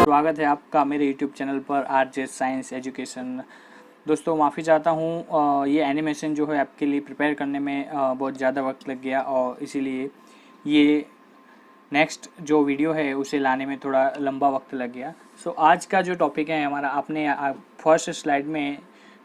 स्वागत है आपका मेरे YouTube चैनल पर आरजे साइंस एजुकेशन। दोस्तों माफ़ी चाहता हूँ, ये एनिमेशन जो है आपके लिए प्रिपेयर करने में बहुत ज़्यादा वक्त लग गया और इसीलिए ये नेक्स्ट जो वीडियो है उसे लाने में थोड़ा लंबा वक्त लग गया। सो आज का जो टॉपिक है हमारा, आपने फर्स्ट स्लाइड में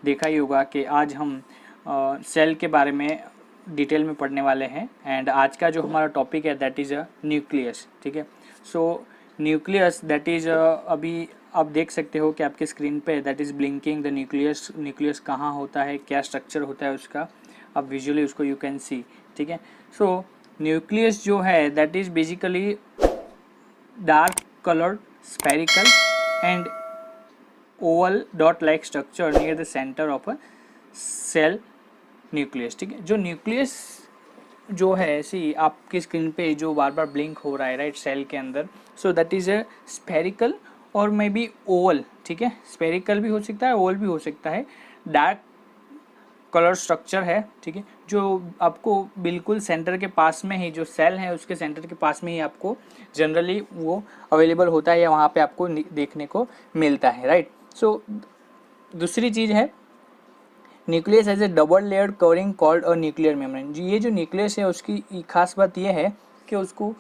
देखा ही होगा कि आज हम सेल के बारे में डिटेल में पढ़ने वाले हैं। एंड आज का जो हमारा टॉपिक है दैट इज़ अ न्यूक्लियस। ठीक है, सो न्यूक्लियस दैट इज़ अभी आप देख सकते हो कि आपके स्क्रीन पे that is blinking the nucleus. Nucleus कहाँ होता है, क्या स्ट्रक्चर होता है उसका, अब विजुअली उसको यू कैन सी। ठीक है, सो न्यूक्लियस जो है that is basically dark coloured spherical and oval dot like structure near the centre of a cell nucleus. ठीक है, जो न्यूक्लियस जो है ऐसी आपकी स्क्रीन पे जो बार बार ब्लिंक हो रहा है राइट सेल के अंदर, so that is a spherical और मे बी ओवल। ठीक है, स्पेरिकल भी हो सकता है, ओवल भी हो सकता है, डार्क कलर स्ट्रक्चर है। ठीक है, जो आपको बिल्कुल सेंटर के पास में ही, जो सेल है उसके सेंटर के पास में ही आपको जनरली वो अवेलेबल होता है या वहाँ पे आपको देखने को मिलता है राइट। सो दूसरी चीज़ है nucleus as a double layered covering called a nuclear membrane. ये जो न्यूक्लियस है उसकी खास बात यह है कि उसको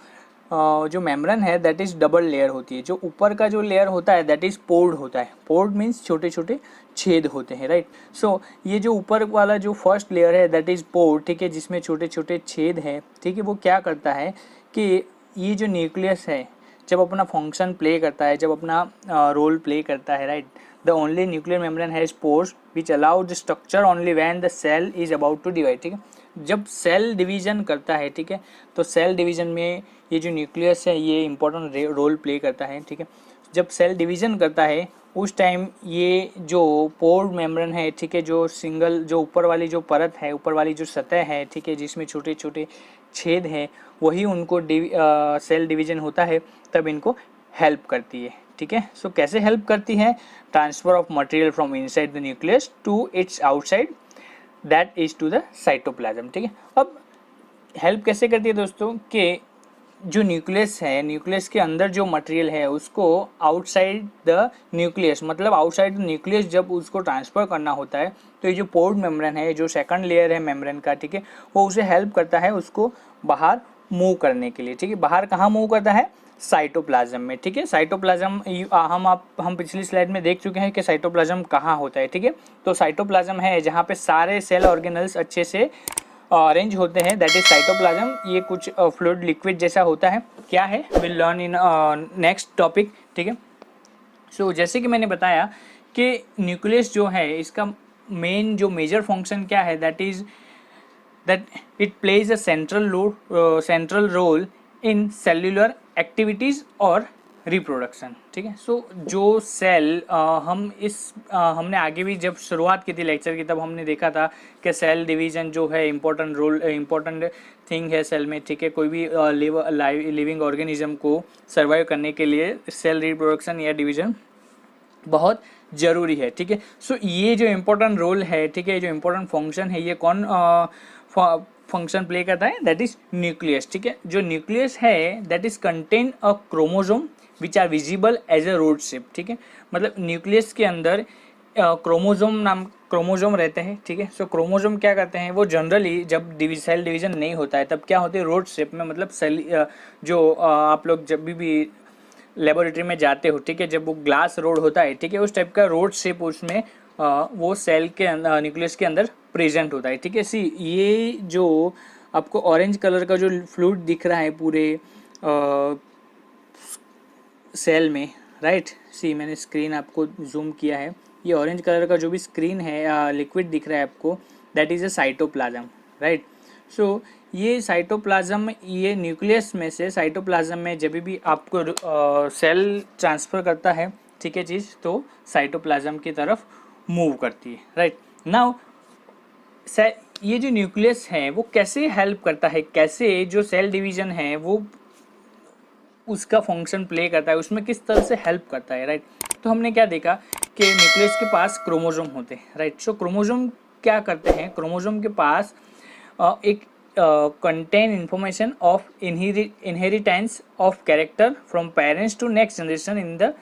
जो मेम्ब्रेन है दैट इज़ डबल लेयर होती है। जो ऊपर का जो लेयर होता है दैट इज़ पोर्ड होता है। पोर्ड मीन्स छोटे छोटे छेद होते हैं राइट। सो ये जो ऊपर वाला जो फर्स्ट लेयर है दैट इज़ पोर्ड, ठीक है, जिसमें छोटे छोटे छेद हैं। ठीक है, वो क्या करता है कि ये जो न्यूक्लियस है जब अपना फंक्शन प्ले करता है, जब अपना रोल प्ले करता है right, the only nuclear membrane has pores which allow the structure only when the cell is about to divide। ठीक है, जब सेल डिवीजन करता है, ठीक है, तो सेल डिवीजन में ये जो न्यूक्लियस है ये इंपॉर्टेंट रोल प्ले करता है। ठीक है, जब सेल डिवीजन करता है उस टाइम ये जो पोर्ड मेम्ब्रेन है, ठीक है, जो सिंगल जो ऊपर वाली जो परत है, ऊपर वाली जो सतह है, ठीक है, जिसमें छोटे छोटे छेद हैं, वही उनको सेल डिवीजन होता है तब इनको हेल्प करती है। ठीक है, सो कैसे हेल्प करती है? Transfer of material from inside the nucleus to its outside that is to the cytoplasm. ठीक है, अब हेल्प कैसे करती है दोस्तों कि जो न्यूक्लियस है, न्यूक्लियस के अंदर जो मटेरियल है उसको आउटसाइड द न्यूक्लियस, मतलब आउटसाइड द न्यूक्लियस जब उसको ट्रांसफ़र करना होता है तो ये जो पोर्ड मेम्ब्रेन है, जो सेकंड लेयर है मेम्ब्रेन का, ठीक है, वो उसे हेल्प करता है उसको बाहर मूव करने के लिए। ठीक है, बाहर कहाँ मूव करता है? साइटोप्लाज्म में। ठीक है, साइटोप्लाज्म हम पिछली स्लाइड में देख चुके हैं कि साइटोप्लाज्म कहाँ होता है। ठीक है, तो साइटोप्लाज्म है जहाँ पे सारे सेल ऑर्गेनल्स अच्छे से अरेंज होते हैं, दैट इज साइटोप्लाज्म। ये कुछ फ्लूइड लिक्विड जैसा होता है। क्या है? Will learn in next topic. ठीक है, सो जैसे कि मैंने बताया कि न्यूक्लियस जो है इसका मेन जो मेजर फंक्शन क्या है, that is that it plays a central role in cellular activities और रिप्रोडक्शन। ठीक है, सो जो सेल हमने आगे भी जब शुरुआत की थी लेक्चर की तब हमने देखा था कि सेल डिवीज़न जो है इम्पोर्टेंट थिंग है सेल में। ठीक है, कोई भी लिविंग ऑर्गेनिज्म को सर्वाइव करने के लिए सेल रिप्रोडक्शन या डिवीज़न बहुत ज़रूरी है। ठीक है, सो ये जो इम्पोर्टेंट रोल है, ठीक है, जो इम्पोर्टेंट फंक्शन है, ये कौन फंक्शन प्ले करता है? That is nucleus. ठीक है, जो न्यूक्लियस है that is contain a chromosome which are visible as a rod shape. ठीक है, मतलब न्यूक्लियस के अंदर क्रोमोजोम रहते हैं, ठीक है। सो क्रोमोजोम क्या करते हैं, वो जनरली जब सेल डिवीजन नहीं होता है तब क्या होते हैं, रोड शेप में, मतलब सेल जो आप लोग जब भी लेबोरेटरी में जाते हो, ठीक है, जब वो ग्लास रोड होता है, ठीक है, उस टाइप का रोड शेप उसमें वो सेल के अंदर, न्यूक्लियस के अंदर प्रेजेंट होता है, ठीक है। सी ये जो आपको ऑरेंज कलर का जो फ्लूइड दिख रहा है पूरे सेल में, राइट, सी मैंने स्क्रीन आपको जूम किया है, ये ऑरेंज कलर का जो भी स्क्रीन है, लिक्विड दिख रहा है आपको, that is a cytoplasm, right. So ये साइटोप्लाज्म, ये न्यूक्लियस में से साइटोप्लाज्म में जब भी आपको सेल ट्रांसफ़र करता है, ठीक है चीज़, तो साइटोप्लाज्म की तरफ मूव करती है, राइट। नाउ ये जो न्यूक्लियस है वो कैसे हेल्प करता है, कैसे जो सेल डिवीजन है वो उसका फंक्शन प्ले करता है, उसमें किस तरह से हेल्प करता है, राइट। तो हमने क्या देखा कि न्यूक्लियस के पास क्रोमोजोम होते हैं, राइट। सो क्रोमोजोम क्या करते हैं, क्रोमोजोम के पास एक contain information of inheritance of character from parents to next generation in the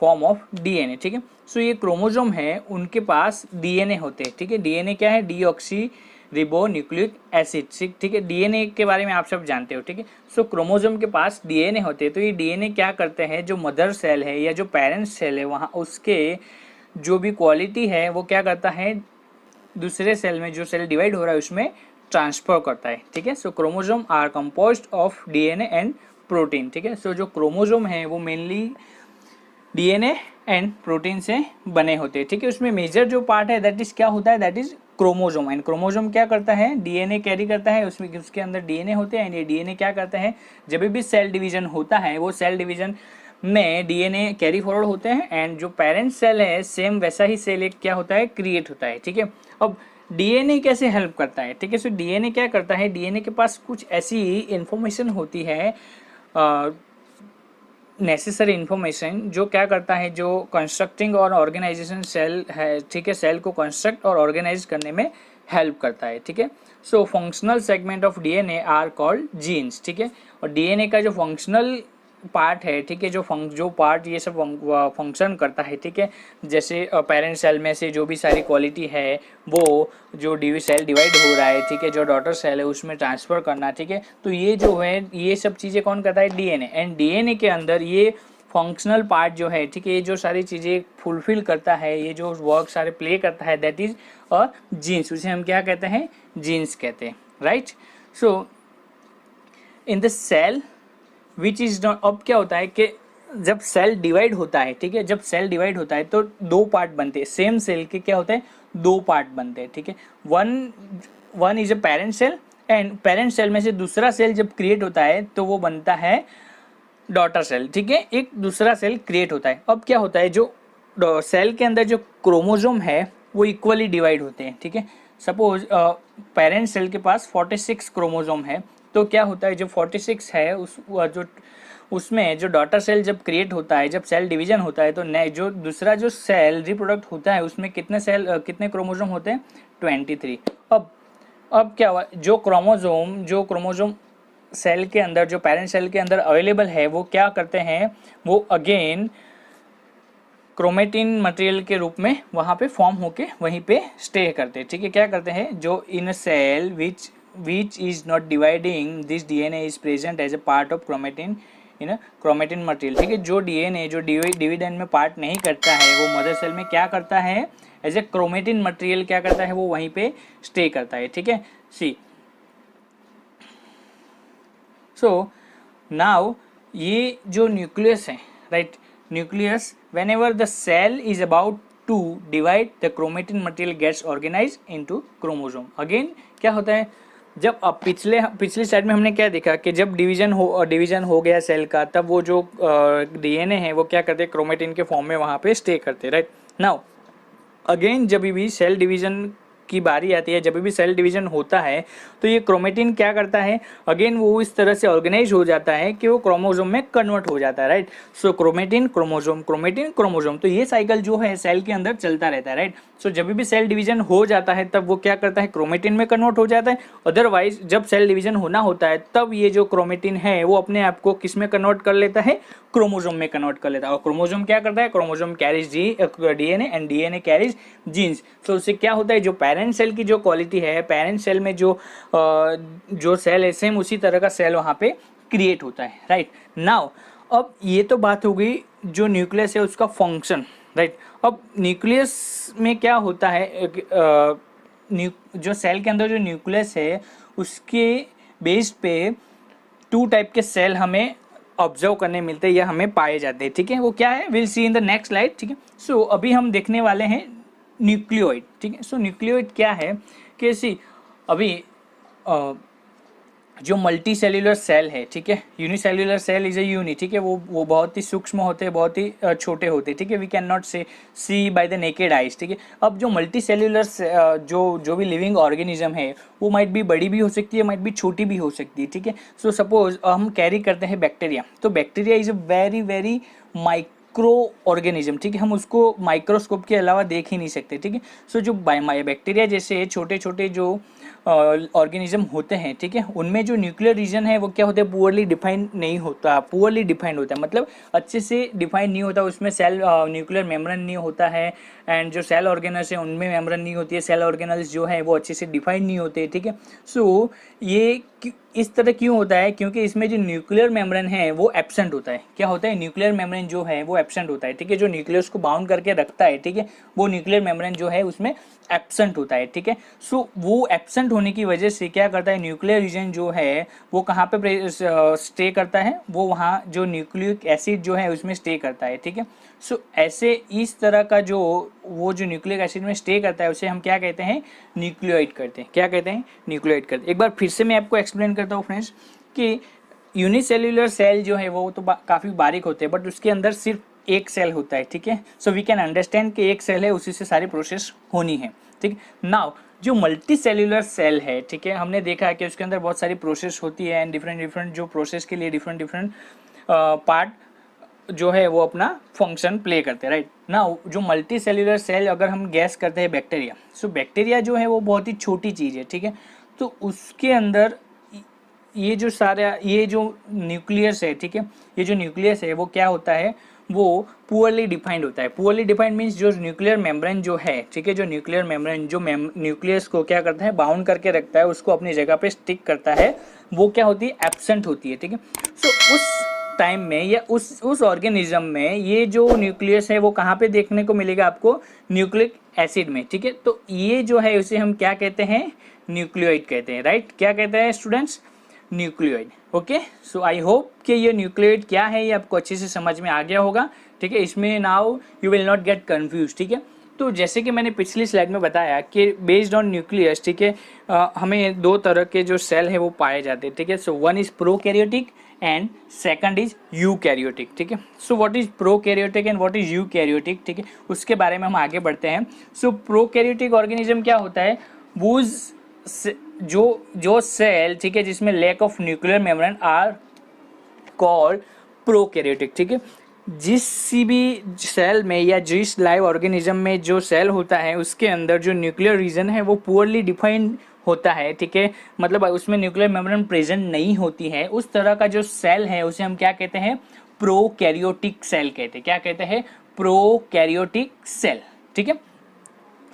form of DNA, ठीक है। सो ये क्रोमोजोम है, उनके पास डीएनए होते हैं, ठीक है। डीएनए क्या है, डीऑक्सी रिबो न्यूक्लिक एसिड, ठीक है। डीएनए के बारे में आप सब जानते हो, ठीक है। सो क्रोमोजोम के पास डीएनए होते हैं, तो ये डीएनए क्या करते हैं, जो मदर सेल है या जो पेरेंट सेल है वहाँ उसके जो भी क्वालिटी है वो क्या करता है, दूसरे सेल में, जो सेल डिवाइड हो रहा है उसमें ट्रांसफर करता है, ठीक है। So chromosome are composed of DNA and protein, ठीक है। सो जो क्रोमोजोम है वो मेनली डीएनए एंड प्रोटीन से बने होते हैं, ठीक है। उसमें मेजर जो पार्ट है दैट इज क्या होता है, that is chromosome. And chromosome क्या करता है, डीएनए कैरी करता है, उसमें उसके अंदर डीएनए होते हैं। एंड ये डीएनए क्या करता है, जब भी सेल डिवीजन होता है वो सेल डिवीजन में डीएनए कैरी फॉरवर्ड होते हैं, एंड जो पेरेंट सेल है सेम वैसा ही सेल एक क्या होता है, क्रिएट होता है, ठीक है। अब डीएनए कैसे हेल्प करता है, ठीक है। सो डीएनए क्या करता है, डीएनए के पास कुछ ऐसी इंफॉर्मेशन होती है, नेसेसरी इन्फॉर्मेशन, जो क्या करता है, जो कंस्ट्रक्टिंग और ऑर्गेनाइजेशन सेल है, ठीक है, सेल को कंस्ट्रक्ट और ऑर्गेनाइज करने में हेल्प करता है, ठीक है। So functional segment of DNA are called genes, ठीक है। और डीएनए का जो फंक्शनल पार्ट है, ठीक है, जो पार्ट ये सब फंक्शन करता है, ठीक है, जैसे पेरेंट सेल में से जो भी सारी क्वालिटी है वो जो सेल डिवाइड हो रहा है, ठीक है, जो डॉटर सेल है उसमें ट्रांसफ़र करना, ठीक है। तो ये जो है ये सब चीज़ें कौन करता है, डीएनए। एंड डीएनए के अंदर ये फंक्शनल पार्ट जो है, ठीक है, ये जो सारी चीज़ें फुलफिल करता है, ये जो वर्क सारे प्ले करता है, दैट इज अ जीन्स, उसे हम क्या कहते हैं, जीन्स कहते हैं, right. So in the cell which is not, अब क्या होता है कि जब सेल डिवाइड होता है, ठीक है, जब सेल डिवाइड होता है तो दो पार्ट बनते हैं, सेम सेल के क्या होते हैं, दो पार्ट बनते हैं, ठीक है। One is a parent cell, and parent cell में से दूसरा सेल जब क्रिएट होता है तो वो बनता है डॉटर सेल, ठीक है, एक दूसरा सेल क्रिएट होता है। अब क्या होता है, जो सेल के अंदर जो क्रोमोजोम है वो इक्वली डिवाइड होते हैं, ठीक है। सपोज पेरेंट सेल के पास 46 क्रोमोजोम है, तो क्या होता है, जो 46 है उसमें जो डॉटर सेल जब क्रिएट होता है, जब सेल डिवीजन होता है, तो जो दूसरा जो सेल रिप्रोडक्ट होता है उसमें कितने क्रोमोजोम होते हैं, 23। अब क्या हुआ, जो क्रोमोजोम सेल के अंदर, जो पेरेंट सेल के अंदर अवेलेबल है, वो क्या करते हैं, वो अगेन क्रोमेटिन मटेरियल के रूप में वहाँ पे फॉर्म होके वहीं पे स्टे करते हैं, ठीक है। क्या करते हैं, जो इन अ cell which is not dividing, this DNA is present as a part of chromatin in a chromatin material, ठीक है। जो डीएनए जो डिविडेंड में पार्ट नहीं करता है वो मदर सेल में क्या करता है, एज ए क्रोमेटिन मटेरियल क्या करता है, वो वहीं पे स्टे करता है, ठीक है। सी सो नाउ ये जो न्यूक्लियस है, right, nucleus whenever the cell is about to divide, the chromatin material gets organised into chromosome. Again क्या होता है, जब अब पिछली साइड में हमने क्या देखा कि जब डिवीजन हो गया सेल का, तब वो जो डीएनए है वो क्या करते हैं, क्रोमेटिन के फॉर्म में वहाँ पे स्टे करते, राइट। नाउ अगेन जब भी सेल डिवीजन की बारी आती है, जब भी सेल डिवीजन होता है तो ये क्रोमेटिन क्या करता है, अगेन वो इस तरह से ऑर्गेनाइज हो जाता है कि वो क्रोमोसोम में कन्वर्ट हो जाता है, राइट। सो क्रोमेटिन क्रोमोसोम, क्रोमेटिन क्रोमोसोम, तो ये साइकिल जो है सेल के अंदर चलता रहता है, राइट। सो जब भी सेल डिवीजन हो जाता है तब वो क्या करता है, क्रोमेटिन में कन्वर्ट हो जाता है। अदरवाइज जब सेल डिवीजन होना होता है तब ये जो क्रोमेटिन है वो अपने आप को किस में कन्वर्ट कर लेता है, क्रोमोसोम में कन्वर्ट कर लेता है। और क्रोमोसोम क्या करता है, chromosome carries DNA and DNA carries genes. तो उससे क्या होता है, जो पेरेंट सेल की जो क्वालिटी है, पेरेंट सेल में जो सेल है सेम उसी तरह का सेल वहाँ पे क्रिएट होता है, राइट। नाउ अब ये तो बात हो गई जो न्यूक्लियस है उसका फंक्शन, राइट। अब न्यूक्लियस में क्या होता है, जो सेल के अंदर जो न्यूक्लियस है उसके बेस पे 2 टाइप के सेल हमें ऑब्जर्व करने मिलते हैं या हमें पाए जाते हैं, ठीक है। वो क्या है, will see in the next slide, ठीक है। सो अभी हम देखने वाले हैं न्यूक्लियोइड, ठीक है। सो न्यूक्लियोइड क्या है कि सी अभी जो मल्टी सेल्यूलर सेल है, ठीक है, unicellular cell is a uni, ठीक है, वो बहुत ही सूक्ष्म होते हैं, बहुत ही छोटे होते हैं, ठीक है, we can not see by the naked eyes, ठीक है। अब जो मल्टी सेल्यूलर जो भी लिविंग ऑर्गेनिज्म है वो माइट भी बड़ी भी हो सकती है, माइट भी छोटी भी हो सकती है, ठीक है। सो सपोज हम कैरी करते हैं बैक्टीरिया, तो bacteria is a very very micro organism, ठीक है, हम उसको माइक्रोस्कोप के अलावा देख ही नहीं सकते, ठीक है। सो जो बैक्टीरिया जैसे छोटे छोटे जो ऑर्गेनिज्म होते हैं, ठीक है, उनमें जो न्यूक्लियर रीजन है वो क्या होता है, पुअरली डिफाइन नहीं होता, पुअरली डिफाइंड होता है, मतलब अच्छे से डिफाइन नहीं होता, उसमें सेल न्यूक्लियर मेम्ब्रेन नहीं होता है, एंड जो सेल ऑर्गेनल्स है उनमें मेम्ब्रेन नहीं होती है, सेल ऑर्गेनल्स जो है वो अच्छे से डिफाइन नहीं होते, ठीक है। सो ये इस तरह क्यों होता है, क्योंकि इसमें जो न्यूक्लियर मेम्ब्रेन है वो एब्सेंट होता है। क्या होता है, न्यूक्लियर मेम्ब्रेन जो है वो एब्सेंट होता है, ठीक है, जो न्यूक्लियस को बाउंड करके रखता है, ठीक है, वो न्यूक्लियर मेम्ब्रेन जो है उसमें एब्सेंट होता है, ठीक है। सो वो एब्सेंट होने की वजह से क्या करता है, न्यूक्लियर रीजन जो है वो कहाँ पे स्टे करता है, वो वहाँ जो न्यूक्लिक एसिड जो है उसमें स्टे करता है, ठीक है। सो ऐसे इस तरह का जो न्यूक्लिक एसिड में स्टे करता है उसे हम क्या कहते हैं, न्यूक्लियोइड करते हैं। क्या कहते हैं, न्यूक्लियोइड करते हैं। एक बार फिर से मैं आपको एक्सप्लेन करता हूँ फ्रेंड्स कि यूनिसेल्युलर सेल जो है वो तो काफ़ी बारीक होते हैं, बट उसके अंदर सिर्फ एक सेल होता है, ठीक है। सो वी कैन अंडरस्टैंड कि एक सेल है, उसी से सारी प्रोसेस होनी है, ठीक है। नाउ जो मल्टी सेल्यूलर सेल है, ठीक है, हमने देखा है कि उसके अंदर बहुत सारी प्रोसेस होती है एंड डिफरेंट जो प्रोसेस के लिए डिफरेंट पार्ट जो है वो अपना फंक्शन प्ले करते हैं, राइट। नाउ जो मल्टी सेल्यूलर सेल अगर हम गैस करते हैं बैक्टीरिया, सो बैक्टीरिया जो है वो बहुत ही छोटी चीज़ है, ठीक है। तो उसके अंदर ये जो न्यूक्लियस है, ठीक है, ये जो न्यूक्लियस है वो क्या होता है, वो पुअरली डिफाइंड होता है। पुअरली डिफाइंड मीन्स जो न्यूक्लियर मेम्ब्रेन जो है, ठीक है, जो न्यूक्लियर मेम्ब्रेन जो न्यूक्लियस को क्या करता है, बाउंड करके रखता है, उसको अपनी जगह पे स्टिक करता है, वो क्या होती है, एब्सेंट होती है, ठीक है। सो उस टाइम में या उस ऑर्गेनिज्म में ये जो न्यूक्लियस है वो कहाँ पे देखने को मिलेगा आपको, न्यूक्लिक एसिड में, ठीक है। तो ये जो है उसे हम क्या कहते हैं, न्यूक्लियोइड कहते हैं, राइट। क्या कहते हैं students, nucleoid. Okay, so I hope कि ये न्यूक्लियोइड क्या है ये आपको अच्छे से समझ में आ गया होगा, ठीक है। इसमें now you will not get confuse, ठीक है। तो जैसे कि मैंने पिछली स्लाइड में बताया कि बेस्ड ऑन न्यूक्लियस, ठीक है, हमें 2 तरह के जो सेल है वो पाए जाते हैं, ठीक है। So one is prokaryotic and second is eukaryotic, ठीक है। So what is prokaryotic and what is eukaryotic, ठीक है, उसके बारे में हम आगे बढ़ते हैं। सो प्रोकैरियोटिक ऑर्गेनिज्म क्या होता है, वो जो सेल, ठीक है, जिसमें lack of nuclear membrane are called prokaryotic, ठीक है। जिस भी सेल में या जिस लाइव ऑर्गेनिज्म में जो सेल होता है उसके अंदर जो न्यूक्लियर रीजन है वो पुअरली डिफाइंड होता है, ठीक है, मतलब उसमें न्यूक्लियर मेम्ब्रेन प्रेजेंट नहीं होती है, उस तरह का जो सेल है उसे हम क्या कहते हैं, प्रोकैरियोटिक सेल कहते हैं। क्या कहते हैं, प्रोकैरियोटिक सेल, ठीक है।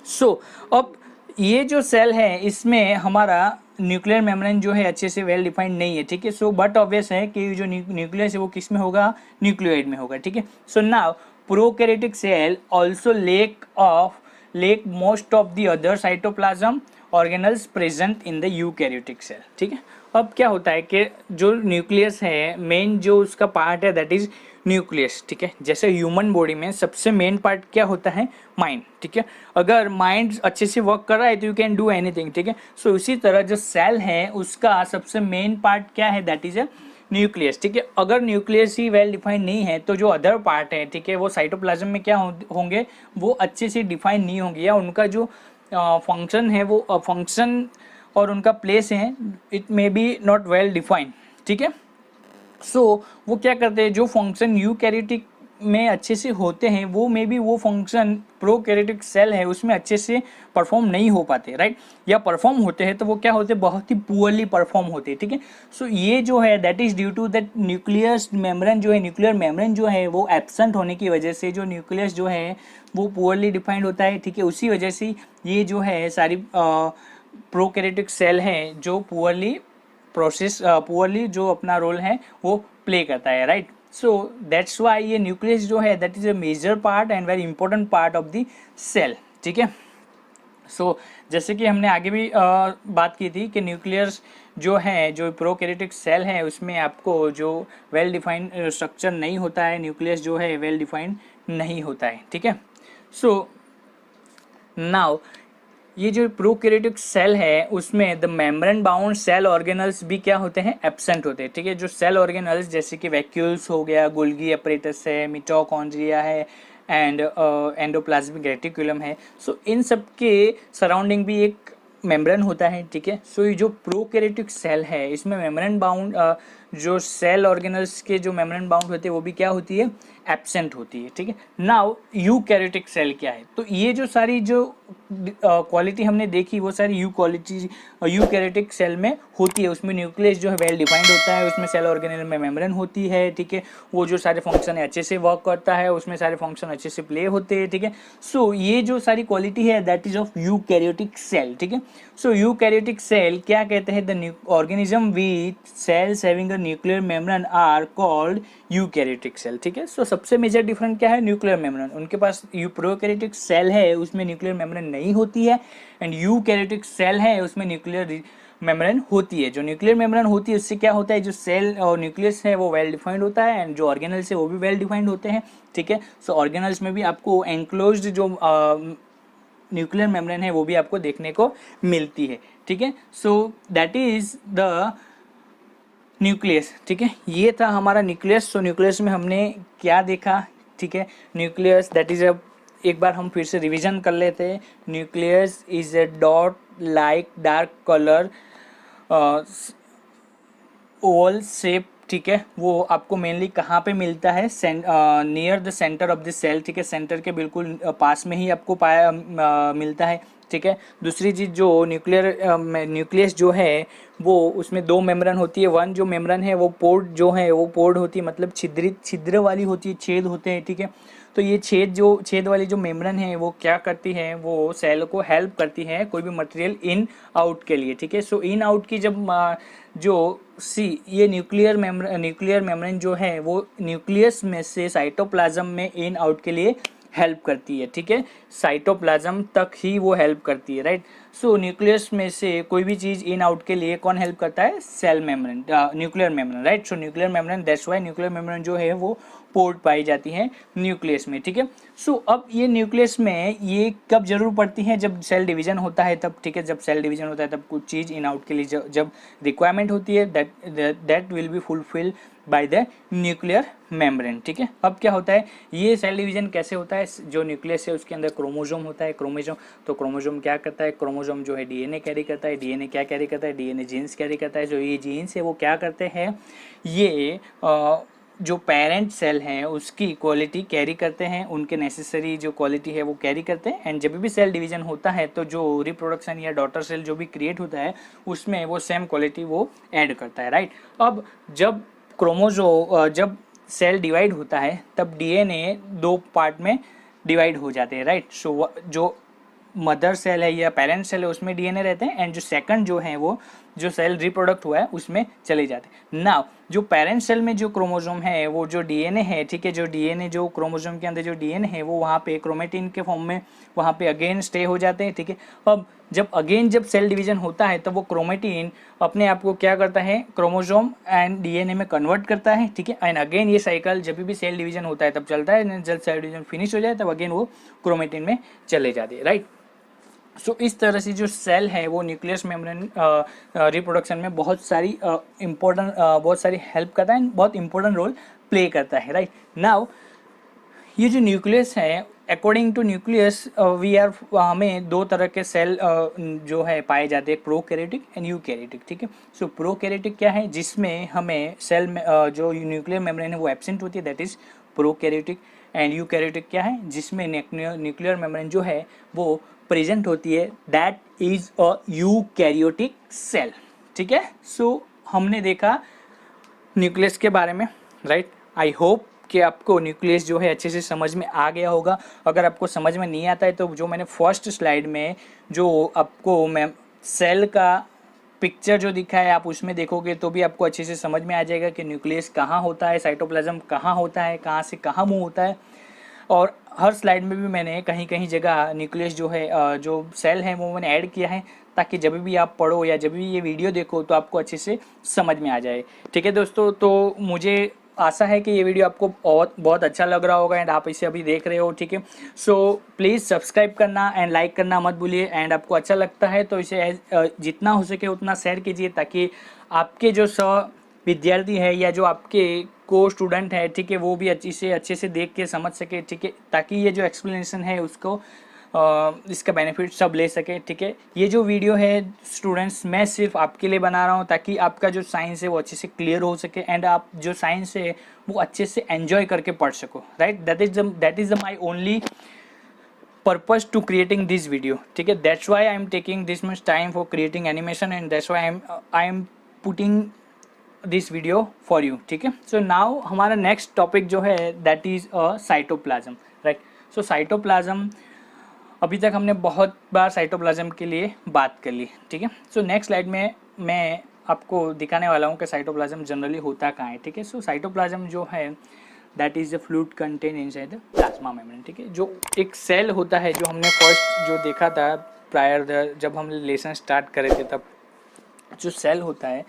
सो अब ये जो सेल है इसमें हमारा न्यूक्लियर मेम्ब्रेन जो है अच्छे से वेल डिफाइंड नहीं है, ठीक है। सो बट ऑब्वियस है कि जो न्यूक्लियस है वो किस में होगा, न्यूक्लियोइड में होगा, ठीक है। So now prokaryotic cell also lack most of the other cytoplasm organelles present in the eukaryotic cell, ठीक है। अब क्या होता है कि जो न्यूक्लियस है, मेन जो उसका पार्ट है दैट इज न्यूक्लियस, ठीक है। जैसे ह्यूमन बॉडी में सबसे मेन पार्ट क्या होता है, माइंड, ठीक है। अगर माइंड अच्छे से वर्क कर रहा है तो यू कैन डू एनीथिंग, ठीक है। सो इसी तरह जो सेल है उसका सबसे मेन पार्ट क्या है, दैट इज अ न्यूक्लियस, ठीक है। अगर न्यूक्लियस ही वेल डिफाइन नहीं है तो जो अदर पार्ट है, ठीक है, वो साइटोप्लाज्म में क्या होंगे, वो अच्छे से डिफाइन नहीं होंगे या उनका जो फंक्शन है वो फंक्शन और उनका प्लेस है, it may be not well defined, ठीक है। सो वो क्या करते हैं, जो फंक्शन यूकैरियोटिक में अच्छे से होते हैं वो मे बी वो फंक्शन प्रोकैरियोटिक सेल है उसमें अच्छे से परफॉर्म नहीं हो पाते, राइट, या परफॉर्म होते हैं तो वो क्या होते हैं, बहुत ही पुअरली परफॉर्म होते हैं, ठीक है। सो ये जो है that is due to that nucleus membrane जो है, न्यूक्लियर मेम्ब्रेन जो है वो एब्सेंट होने की वजह से जो न्यूक्लियस जो है वो पुअरली डिफाइंड होता है, ठीक है। उसी वजह से ये जो है सारी प्रोकैरियोटिक सेल हैं जो पुअरली प्रोसेस पुअरली जो अपना रोल है वो प्ले करता है, राइट। सो दैट्स वाई ये न्यूक्लियस जो है that is a major part and very important part of the cell, ठीक है। सो जैसे कि हमने आगे भी बात की थी कि न्यूक्लियस जो है, जो प्रोकैरियोटिक सेल है उसमें आपको जो वेल डिफाइंड स्ट्रक्चर नहीं होता है, न्यूक्लियस जो है वेल डिफाइंड नहीं होता है, ठीक है। सो नाउ ये जो प्रोकैरियोटिक सेल है उसमें the membrane bound cell organelles भी क्या होते हैं, एब्सेंट होते हैं, ठीक है। जो सेल ऑर्गेनल्स जैसे कि वैक्यूल्स हो गया, गोल्गी अपरेटस है, मिटोकॉन्ड्रिया है एंड एंडोप्लाज्मिक रेटिकुलम है, सो इन सब के सराउंडिंग भी एक मेम्ब्रेन होता है, ठीक है। सो ये जो प्रोकैरियोटिक सेल है इसमें मेम्ब्रेन बाउंड जो सेल ऑर्गेनल्स के जो मेम्ब्रेन बाउंड होते हैं वो भी क्या होती है, एब्सेंट होती है, ठीक है। नाउ यूकैरियोटिक सेल क्या है, तो ये जो सारी जो क्वालिटी हमने देखी वो सारी यूकैरियोटिक सेल में होती है। उसमें न्यूक्लियस जो है वेल डिफाइंड होता है, उसमें सेल ऑर्गेनल में मेम्ब्रेन होती है, ठीक है। वो जो सारे फंक्शन है अच्छे से वर्क करता है, उसमें सारे फंक्शन अच्छे से प्ले होते हैं, ठीक है। सो ये जो सारी क्वालिटी है that is of eukaryotic cell, ठीक है। सो यूकैरियोटिक सेल क्या कहते हैं, the organism with cells having a nuclear membrane are called eukaryotic cell, ठीक है। सो सबसे मेजर डिफरेंस क्या है, न्यूक्लियर मेम्ब्रेन, उनके पास प्रोकैरियोटिक सेल है उसमें न्यूक्लियर मेम्ब्रेन नहीं होती है, एंड यूकैरियोटिक सेल है उसमें न्यूक्लियर मेम्ब्रेन होती है। जो न्यूक्लियर मेम्ब्रेन होती है उससे क्या होता है, जो सेल और न्यूक्लियस है वो वेल डिफाइंड होता है एंड जो ऑर्गेनल्स है वो भी वेल डिफाइंड होते हैं, ठीक है। सो ऑर्गेनल्स में भी आपको एंक्लोज्ड जो न्यूक्लियर मेम्ब्रेन है वो भी आपको देखने को मिलती है, ठीक है। So that is the nucleus, ठीक है। ये था हमारा न्यूक्लियस। सो न्यूक्लियस में हमने क्या देखा, ठीक है। न्यूक्लियस दैट इज एक बार हम फिर से रिवीजन कर लेते हैं। Nucleus is a dot like dark colour oval shape, ठीक है। वो आपको मेनली कहाँ पे मिलता है, near the centre of the cell, ठीक है। सेंटर के बिल्कुल पास में ही आपको मिलता है, ठीक है। दूसरी चीज़ जो न्यूक्लियस जो है वो उसमें दो मेम्ब्रेन होती है। वन जो मेम्ब्रेन है वो पोर्ड जो है वो पोर्ड होती है, मतलब छिद्र वाली होती है, छेद होते हैं, ठीक है। तो ये छेद वाली जो मेम्ब्रेन है वो क्या करती है, वो सेल को हेल्प करती है कोई भी मटेरियल इन आउट के लिए, ठीक है। सो इन आउट की जब ये न्यूक्लियर मेम्ब्रेन जो है वो न्यूक्लियस में से साइटोप्लाज्म में इन आउट के लिए हेल्प करती है, ठीक है। साइटोप्लाज्म तक ही वो हेल्प करती है, राइट। सो न्यूक्लियस में से कोई भी चीज इन आउट के लिए कौन हेल्प करता है, cell membrane, nuclear membrane, right. So nuclear membrane, that's why nuclear membrane जो है वो पोर्ट पाई जाती है न्यूक्लियस में, ठीक है। सो अब ये न्यूक्लियस में ये कब जरूर पड़ती है, जब सेल डिवीजन होता है तब, ठीक है। जब सेल डिवीजन होता है तब कुछ चीज इन आउट के लिए जब रिक्वायरमेंट होती है that will be fulfil by the nuclear membrane, ठीक है। अब क्या होता है, ये सेल डिवीजन कैसे होता है, जो न्यूक्लियस है उसके अंदर क्रोमोसोम होता है, क्रोमोसोम क्या करता है, क्रोमोसोम जो है डीएनए कैरी करता है, डीएनए क्या कैरी करता है, डीएनए जीन्स कैरी करता है। जो ये जीन्स है वो क्या करते हैं, ये जो पेरेंट सेल हैं उसकी क्वालिटी कैरी करते हैं, उनके नेसेसरी जो क्वालिटी है वो कैरी करते हैं, एंड जब भी सेल डिवीजन होता है तो जो रिप्रोडक्शन या डॉटर सेल जो भी क्रिएट होता है उसमें वो सेम क्वालिटी वो ऐड करता है, राइट। अब जब सेल डिवाइड होता है तब डीएनए दो पार्ट में डिवाइड हो जाते हैं, राइट। सो जो मदर सेल है या पेरेंट सेल है उसमें डीएनए रहते हैं, एंड जो सेकंड जो है वो जो सेल रिप्रोडक्ट हुआ है उसमें चले जाते हैं। नाउ जो पेरेंट सेल में जो क्रोमोसोम है वो जो डीएनए है, ठीक है, जो डीएनए जो क्रोमोसोम के अंदर जो डीएनए है वो वहाँ पे क्रोमेटिन के फॉर्म में वहाँ पे अगेन स्टे हो जाते हैं, ठीक है। अब जब सेल डिवीजन होता है तब वो क्रोमेटिन अपने आप को क्या करता है, क्रोमोसोम एंड डीएनए में कन्वर्ट करता है, ठीक है। एंड अगेन ये साइकिल जब भी सेल डिवीजन होता है तब चलता है, जब सेल डिवीजन फिनिश हो जाए तब अगेन वो क्रोमेटिन में चले जाते हैं, राइट। सो इस तरह से जो सेल है वो न्यूक्लियस मेम्ब्रेन रिप्रोडक्शन में बहुत सारी हेल्प करता है, बहुत इंपॉर्टेंट रोल प्ले करता है, राइट। नाउ ये जो न्यूक्लियस है according to nucleus we are, हमें दो तरह के सेल जो है पाए जाते हैं, प्रोकैरियोटिक एंड यूकैरियोटिक, ठीक है। सो प्रोकैरियोटिक क्या है, जिसमें हमें सेल में जो न्यूक्लियर मेम्ब्रेन है वो एब्सेंट होती है, that is prokaryotic. And eukaryotic क्या है, जिसमें न्यूक्लियर मेम्ब्रेन जो है वो प्रेजेंट होती है, that is a eukaryotic cell, ठीक है। सो हमने देखा न्यूक्लियस के बारे में, राइट। आई होप कि आपको न्यूक्लियस जो है अच्छे से समझ में आ गया होगा। अगर आपको समझ में नहीं आता है तो जो मैंने फर्स्ट स्लाइड में जो आपको मैं सेल का पिक्चर जो दिखा है आप उसमें देखोगे तो भी आपको अच्छे से समझ में आ जाएगा कि न्यूक्लियस कहाँ होता है, साइटोप्लाज्म कहाँ होता है, कहाँ से कहाँ मूव होता है। और हर स्लाइड में भी मैंने कहीं कहीं जगह न्यूक्लियस जो है जो सेल है वो मैंने ऐड किया है, ताकि जब भी आप पढ़ो या जब भी ये वीडियो देखो तो आपको अच्छे से समझ में आ जाए, ठीक है दोस्तों। तो मुझे आशा है कि ये वीडियो आपको बहुत अच्छा लग रहा होगा एंड आप इसे अभी देख रहे हो, ठीक है। सो प्लीज़ सब्सक्राइब करना एंड लाइक करना मत भूलिए। एंड आपको अच्छा लगता है तो इसे जितना हो सके उतना शेयर कीजिए, ताकि आपके जो विद्यार्थी है या जो आपके को स्टूडेंट है, ठीक है, वो भी अच्छे से देख के समझ सके, ठीक है, ताकि ये जो एक्सप्लेनेशन है उसको इसका बेनिफिट सब ले सके, ठीक है। ये जो वीडियो है स्टूडेंट्स मैं सिर्फ आपके लिए बना रहा हूँ, ताकि आपका जो साइंस है वो अच्छे से क्लियर हो सके एंड आप जो साइंस है वो अच्छे से एंजॉय करके पढ़ सको, right. That is my only purpose to creating this video, ठीक है। that's why I am taking this much time for creating animation and that's why I am putting this video for you, ठीक है। So now हमारा next topic जो है that is cytoplasm, right. So cytoplasm, अभी तक हमने बहुत बार cytoplasm के लिए बात कर ली, ठीक है। सो नेक्स्ट स्लाइड में मैं आपको दिखाने वाला हूँ कि साइटोप्लाज्म जनरली होता कहाँ है, ठीक है। सो साइटोप्लाज्म जो है that is the fluid contain inside the plasma membrane, ठीक है। जो एक सेल होता है, जो हमने फर्स्ट जो देखा था प्रायर जब हम लेसन स्टार्ट करे थे, तब जो सेल होता है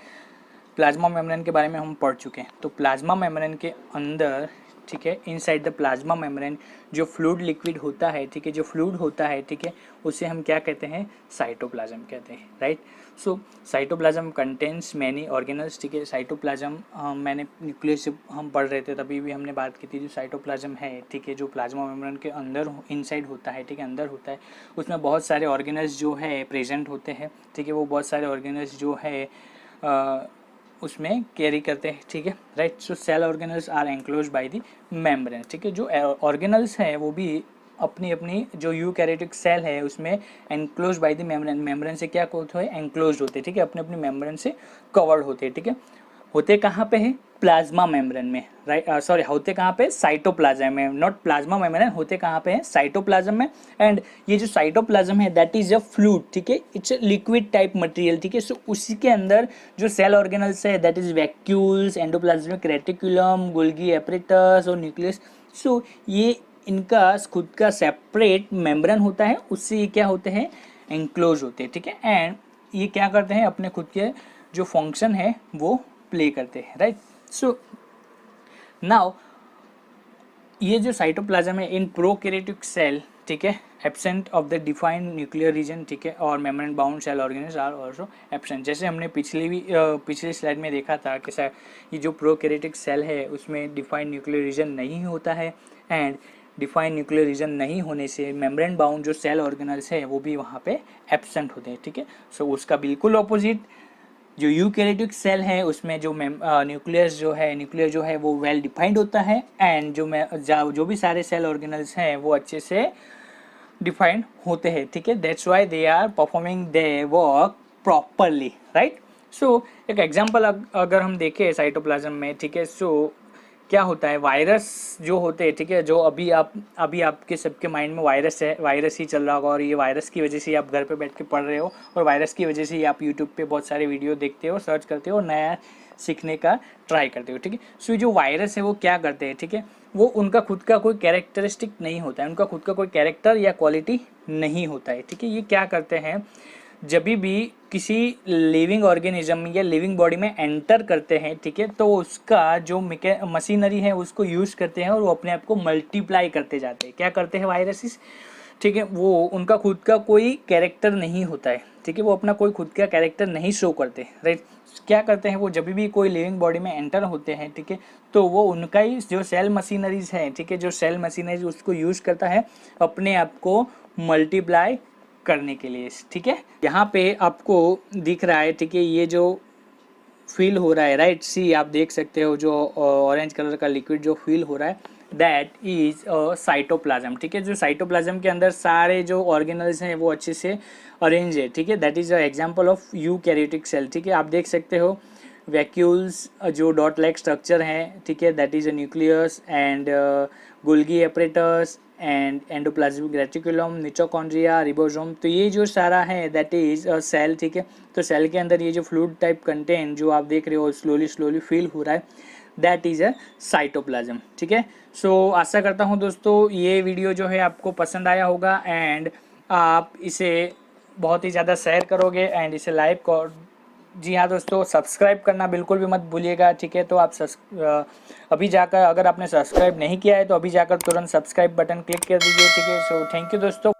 प्लाज्मा मेम्ब्रेन के बारे में हम पढ़ चुके हैं। तो प्लाज्मा मेम्ब्रेन के अंदर, ठीक है, इनसाइड द प्लाज्मा मेम्ब्रेन जो फ्लूइड लिक्विड होता है, ठीक है, जो फ्लूइड होता है, ठीक है, उसे हम क्या कहते हैं, साइटोप्लाज्म कहते हैं, राइट। सो साइटोप्लाज्म कंटेन्स मैनी ऑर्गेनल्स, ठीक है। साइटोप्लाज्म मैंने न्यूक्लियस जब हम पढ़ रहे थे तभी भी हमने बात की थी, जो साइटोप्लाज्म है, ठीक है, जो प्लाज्मा मेम्ब्रेन के अंदर इनसाइड होता है, ठीक है, अंदर होता है, उसमें बहुत सारे ऑर्गेनल्स जो है प्रेजेंट होते हैं, ठीक है। वो बहुत सारे ऑर्गेनल्स जो है उसमें कैरी करते हैं, ठीक है, right. So cell organelles are enclosed by the membrane, ठीक है। जो ऑर्गेनल्स हैं वो भी अपनी अपनी जो यूकैरियोटिक सेल है उसमें enclosed by the membrane, membrane से क्या होते हैं, एनक्लोज्ड होते हैं, ठीक है, अपने अपने मेम्ब्रेन से कवर्ड होते हैं, ठीक है। होते कहाँ पे है, प्लाज्मा मेम्ब्रेन में, राइट। सॉरी, होते कहाँ पे, साइटोप्लाज्म में, नॉट प्लाज्मा मेम्ब्रेन, होते कहाँ पे है, साइटोप्लाज्म में। एंड ये जो साइटोप्लाज्म है दैट इज अ फ्लूइड, ठीक है, it's a liquid type material, ठीक है। सो उसी के अंदर जो सेल ऑर्गेनल्स है that is vacuoles, endoplasmic reticulum, Golgi apparatus और न्यूक्लियस। सो ये इनका खुद का सेपरेट मेम्ब्रेन होता है, उससे ये क्या होते हैं, एनक्लोज होते हैं, ठीक है। एंड ये क्या करते हैं, अपने खुद के जो फंक्शन है वो प्ले करते हैं, राइट। सो नाउ ये जो साइटोप्लाज्म है इन प्रोकैरियोटिक सेल, ठीक है, absent of the defined nuclear region, ठीक है, और membrane bound cell organelles are also absent. जैसे हमने पिछली स्लाइड में देखा था कि ये जो प्रोकैरियोटिक सेल है उसमें डिफाइंड न्यूक्लियर रीजन नहीं होता है, एंड डिफाइंड न्यूक्लियर रीजन नहीं होने से मेम्ब्रेन बाउंड जो सेल ऑर्गेनल्स है वो भी वहाँ पे एब्सेंट होते हैं, ठीक है। सो उसका बिल्कुल ऑपोजिट जो यूकैरियोटिक सेल है उसमें जो न्यूक्लियर जो है वो वेल डिफाइंड होता है, एंड जो भी सारे सेल ऑर्गेनल्स हैं वो अच्छे से डिफाइंड होते हैं, ठीक है। That's why they are performing they work properly, right. So एक एग्जांपल अगर हम देखें साइटोप्लाज्म में, ठीक है, सो क्या होता है, वायरस जो होते हैं, ठीक है, जो अभी आपके सबके माइंड में वायरस है, वायरस ही चल रहा होगा, और ये वायरस की वजह से आप घर पे बैठ के पढ़ रहे हो, और वायरस की वजह से ही आप यूट्यूब पे बहुत सारे वीडियो देखते हो, सर्च करते हो, नया सीखने का ट्राई करते हो, ठीक है। सो जो वायरस है वो क्या करते हैं, ठीक है, वो उनका खुद का कोई कैरेक्टरिस्टिक नहीं होता है, उनका खुद का कोई कैरेक्टर या क्वालिटी नहीं होता है, ठीक है। ये क्या करते हैं, जब भी किसी लिविंग ऑर्गेनिज्म या लिविंग बॉडी में एंटर करते हैं, ठीक है, तो उसका जो मशीनरी है उसको यूज़ करते हैं और वो अपने आप को मल्टीप्लाई करते जाते हैं। क्या करते हैं वायरसेस, ठीक है, वो उनका खुद का कोई कैरेक्टर नहीं होता है, ठीक है, वो अपना कोई खुद का कैरेक्टर नहीं शो करते, राइट। क्या करते हैं वो, जब भी कोई लिविंग बॉडी में एंटर होते हैं, ठीक है, तो वो उनका ही जो सेल मशीनरीज है, ठीक है, जो सेल मशीनरीज उसको यूज करता है अपने आप को मल्टीप्लाई करने के लिए, ठीक है। यहाँ पे आपको दिख रहा है, ठीक है, ये जो फील हो रहा है, राइट, सी आप देख सकते हो जो ऑरेंज कलर का लिक्विड जो फील हो रहा है, दैट इज साइटोप्लाज्म, ठीक है। जो साइटोप्लाज्म के अंदर सारे जो ऑर्गेनल्स हैं वो अच्छे से अरेंज है, ठीक है, that is a example of eukaryotic cell, ठीक है। आप देख सकते हो वैक्यूल्स जो डॉट लाइक स्ट्रक्चर हैं, ठीक है, that is a nucleus and Golgi apparatus and endoplasmic reticulum, mitochondria, ribosome, तो ये जो सारा है दैट इज अ सेल, ठीक है। तो सेल के अंदर ये जो फ्लूइड टाइप कंटेंट जो आप देख रहे हो स्लोली फील हो रहा है, दैट इज अ साइटोप्लाज्म, ठीक है। सो आशा करता हूँ दोस्तों ये वीडियो जो है आपको पसंद आया होगा एंड आप इसे बहुत ही ज़्यादा शेयर करोगे एंड इसे लाइक कर, जी हाँ दोस्तों, सब्सक्राइब करना बिल्कुल भी मत भूलिएगा, ठीक है। तो आप अभी जाकर, अगर आपने सब्सक्राइब नहीं किया है तो अभी जाकर तुरंत सब्सक्राइब बटन क्लिक कर दीजिए, ठीक है। सो थैंक यू दोस्तों।